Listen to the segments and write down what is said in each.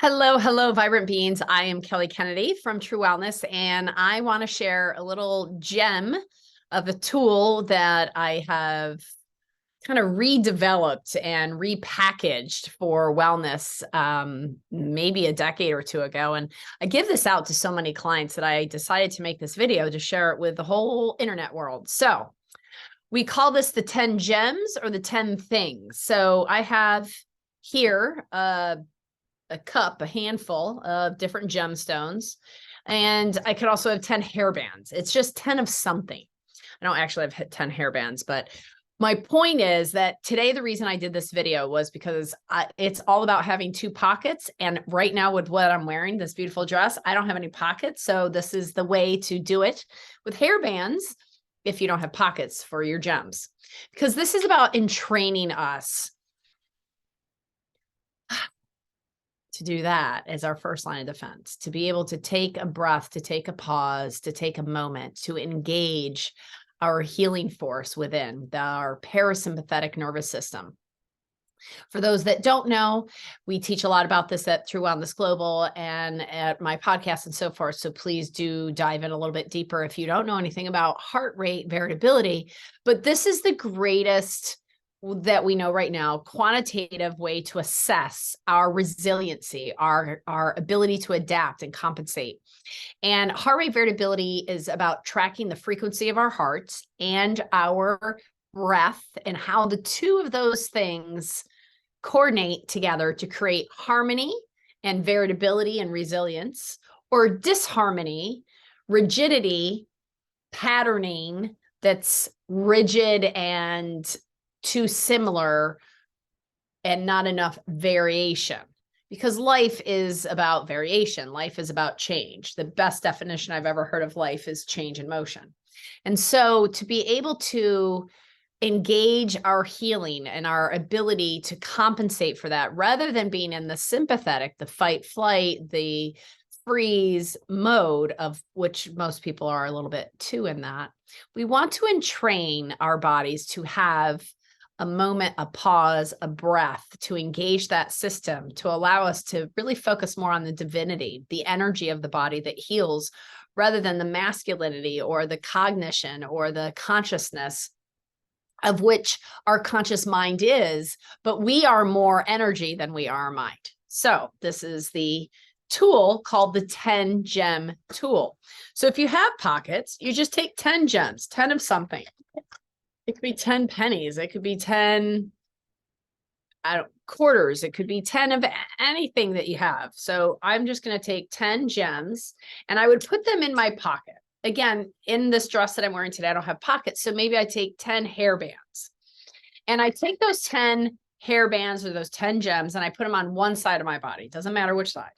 Hello, hello, Vibrant Beings. I am Kelly Kennedy from True Wellness, and I want to share a little gem of a tool that I have kind of redeveloped and repackaged for wellness maybe a decade or two ago. And I give this out to so many clients that I decided to make this video to share it with the whole internet world. So we call this the 10 gems or the 10 things. So I have here a cup, a handful of different gemstones. And I could also have 10 hair bands. It's just 10 of something. I don't actually have 10 hair bands, but my point is that today, the reason I did this video was because it's all about having two pockets. And right now with what I'm wearing, this beautiful dress, I don't have any pockets. So this is the way to do it with hair bands if you don't have pockets for your gems, because this is about entraining us to do that as our first line of defense, to be able to take a breath, to take a pause, to take a moment, to engage our healing force within our parasympathetic nervous system. For those that don't know, we teach a lot about this at True Wellness Global and at my podcast and so forth. So please do dive in a little bit deeper if you don't know anything about heart rate variability. But this is the greatest that we know right now, quantitative way to assess our resiliency, our ability to adapt and compensate. And heart rate variability is about tracking the frequency of our hearts and our breath and how the two of those things coordinate together to create harmony and variability and resilience, or disharmony, rigidity, patterning that's rigid and too similar and not enough variation, because life is about variation. Life is about change. The best definition I've ever heard of life is change in motion. And so to be able to engage our healing and our ability to compensate for that, rather than being in the sympathetic, the fight, flight, the freeze mode, of which most people are a little bit too in that, we want to entrain our bodies to have a moment, a pause, a breath, to engage that system, to allow us to really focus more on the divinity, the energy of the body that heals, rather than the masculinity or the cognition or the consciousness of which our conscious mind is, but we are more energy than we are mind. So this is the tool called the 10 gem tool. So if you have pockets, you just take 10 gems, 10 of something. It could be 10 pennies. It could be 10 quarters. It could be 10 of anything that you have. So I'm just going to take 10 gems and I would put them in my pocket. Again, in this dress that I'm wearing today, I don't have pockets. So maybe I take 10 hair bands and I take those 10 hair bands or those 10 gems and I put them on one side of my body. It doesn't matter which side.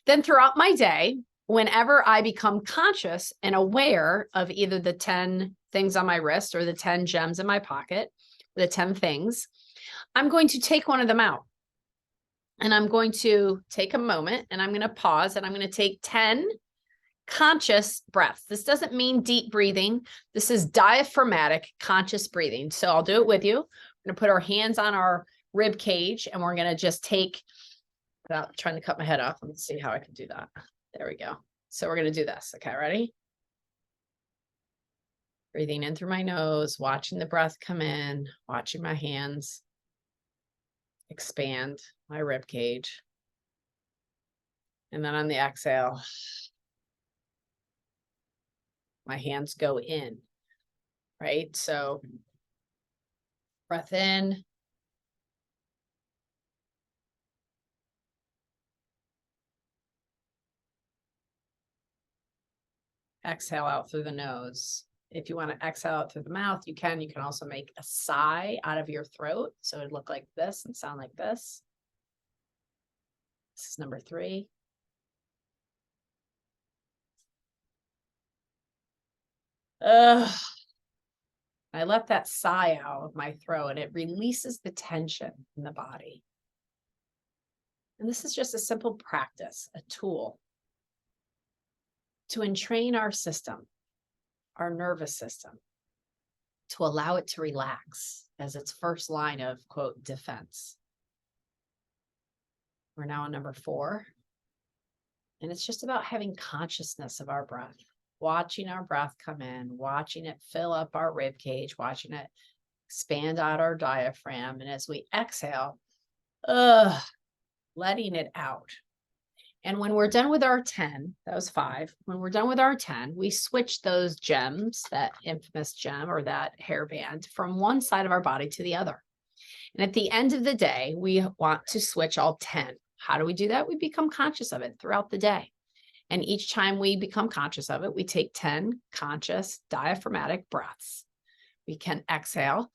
Then throughout my day, whenever I become conscious and aware of either the 10 things on my wrist or the 10 gems in my pocket, the 10 things, I'm going to take one of them out. And I'm going to take a moment and I'm going to pause and I'm going to take 10 conscious breaths. This doesn't mean deep breathing. This is diaphragmatic conscious breathing. So I'll do it with you. We're going to put our hands on our rib cage and we're going to just take, without trying to cut my head off. Let me see how I can do that. There we go. So we're going to do this. Okay, ready? Breathing in through my nose, watching the breath come in, watching my hands expand my rib cage. And then on the exhale, my hands go in, right? So breath in. Exhale out through the nose. If you want to exhale out through the mouth, you can. You can also make a sigh out of your throat. So it'd look like this and sound like this. This is number 3. I let that sigh out of my throat and it releases the tension in the body. And this is just a simple practice, a tool to entrain our system, our nervous system, to allow it to relax as its first line of, quote, defense. We're now on number 4. And it's just about having consciousness of our breath, watching our breath come in, watching it fill up our rib cage, watching it expand out our diaphragm. And as we exhale, letting it out. And when we're done with our 10, that was 5. When we're done with our 10, we switch those gems, that infamous gem or that hairband, from one side of our body to the other. And at the end of the day, we want to switch all 10. How do we do that? We become conscious of it throughout the day. And each time we become conscious of it, we take 10 conscious diaphragmatic breaths. We can exhale,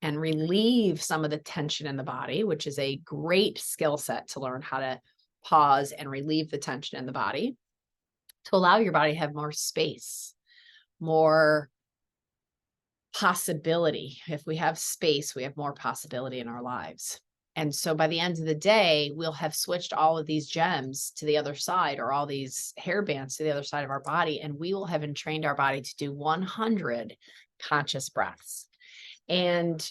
and relieve some of the tension in the body, which is a great skill set to learn how to pause and relieve the tension in the body to allow your body to have more space, more possibility. If we have space, we have more possibility in our lives. And so by the end of the day, we'll have switched all of these gems to the other side, or all these hair bands to the other side of our body, and we will have entrained our body to do 100 conscious breaths. And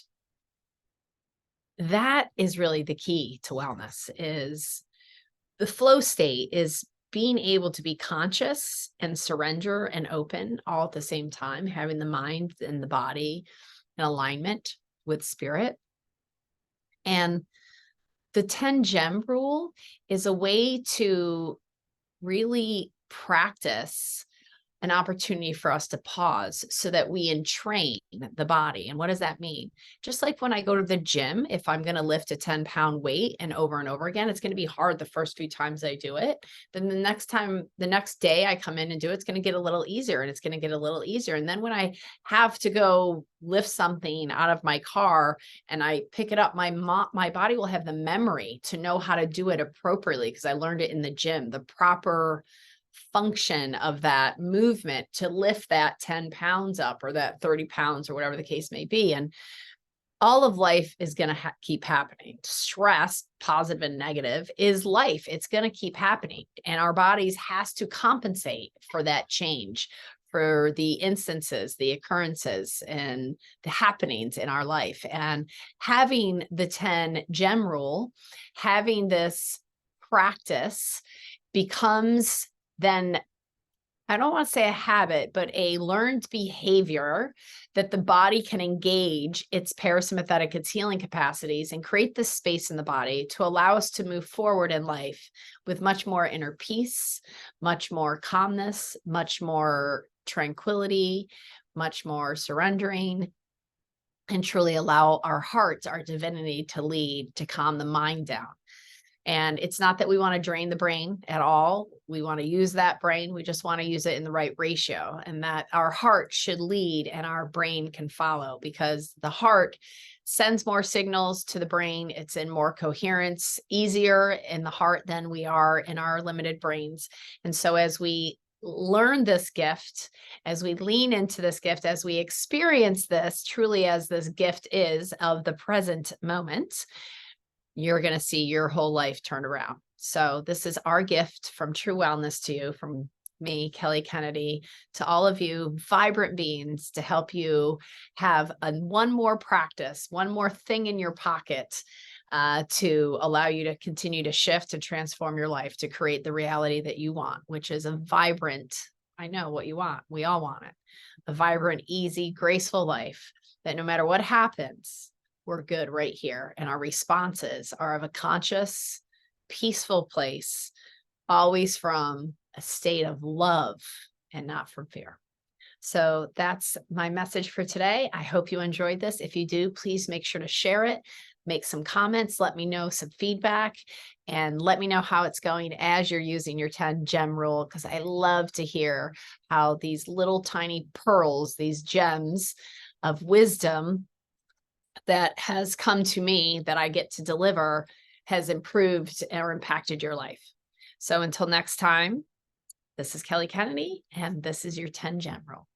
that is really the key to wellness. Is the flow state is being able to be conscious and surrender and open all at the same time, having the mind and the body in alignment with spirit. And the 10 gem rule is a way to really practice an opportunity for us to pause so that we entrain the body. And what does that mean? Just like when I go to the gym, if I'm going to lift a 10-pound weight and over again, it's going to be hard the first few times I do it. Then the next day I come in and do it, it's going to get a little easier, and it's going to get a little easier. And then when I have to go lift something out of my car and I pick it up, my body will have the memory to know how to do it appropriately, because I learned it in the gym, the proper function of that movement to lift that 10 pounds up, or that 30 pounds, or whatever the case may be. And all of life is going to keep happening. Stress, positive and negative, is life. It's going to keep happening. And our bodies has to compensate for that change, for the instances, the occurrences, and the happenings in our life. And having the 10 gem rule, having this practice becomes then, I don't want to say a habit, but a learned behavior that the body can engage its parasympathetic, its healing capacities, and create this space in the body to allow us to move forward in life with much more inner peace, much more calmness, much more tranquility, much more surrendering, and truly allow our hearts, our divinity to lead, to calm the mind down. And it's not that we want to drain the brain at all. We want to use that brain. We just want to use it in the right ratio, and that our heart should lead and our brain can follow, because the heart sends more signals to the brain. It's in more coherence, easier in the heart than we are in our limited brains. And so as we learn this gift, as we lean into this gift, as we experience this truly as this gift is of the present moment, you're going to see your whole life turned around. So this is our gift from True Wellness to you, from me, Kelly Kennedy, to all of you vibrant beings, to help you have one more practice, one more thing in your pocket to allow you to continue to shift and transform your life, to create the reality that you want, which is a vibrant, I know what you want. We all want it. A vibrant, easy, graceful life that no matter what happens, we're good right here. And our responses are of a conscious, peaceful place, always from a state of love and not from fear. So that's my message for today. I hope you enjoyed this. If you do, please make sure to share it, make some comments, let me know some feedback, and let me know how it's going as you're using your 10 gem rule, because I love to hear how these little tiny pearls, these gems of wisdom that has come to me that I get to deliver has improved or impacted your life. So until next time, this is Kelly Kennedy, and this is your 10 gem rule.